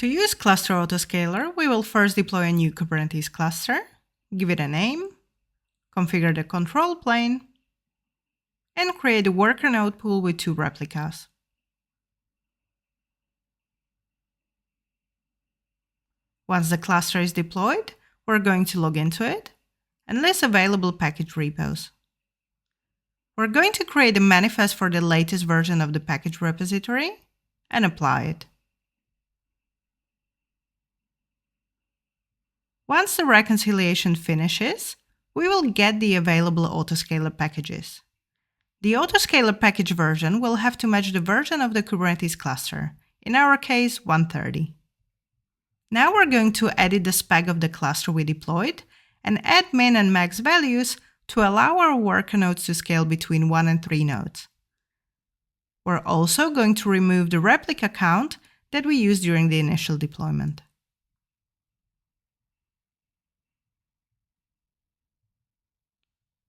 To use Cluster Autoscaler, we will first deploy a new Kubernetes cluster, give it a name, configure the control plane, and create a worker node pool with 2 replicas. Once the cluster is deployed, we're going to log into it and list available package repos. We're going to create a manifest for the latest version of the package repository and apply it. Once the reconciliation finishes, we will get the available Autoscaler packages. The Autoscaler package version will have to match the version of the Kubernetes cluster, in our case 130. Now we're going to edit the spec of the cluster we deployed and add min and max values to allow our worker nodes to scale between 1 and 3 nodes. We're also going to remove the replica count that we used during the initial deployment.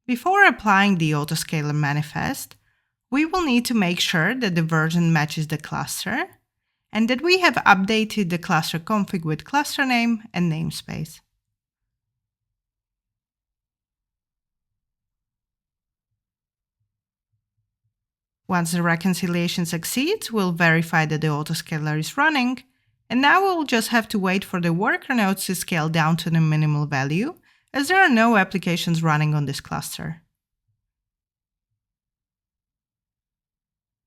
Before applying the Autoscaler manifest, we will need to make sure that the version matches the cluster and that we have updated the cluster config with cluster name and namespace. Once the reconciliation succeeds, we'll verify that the Autoscaler is running, and now we'll just have to wait for the worker nodes to scale down to the minimal value, as there are no applications running on this cluster.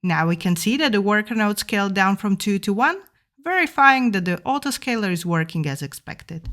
Now we can see that the worker node scaled down from 2 to 1, verifying that the Autoscaler is working as expected.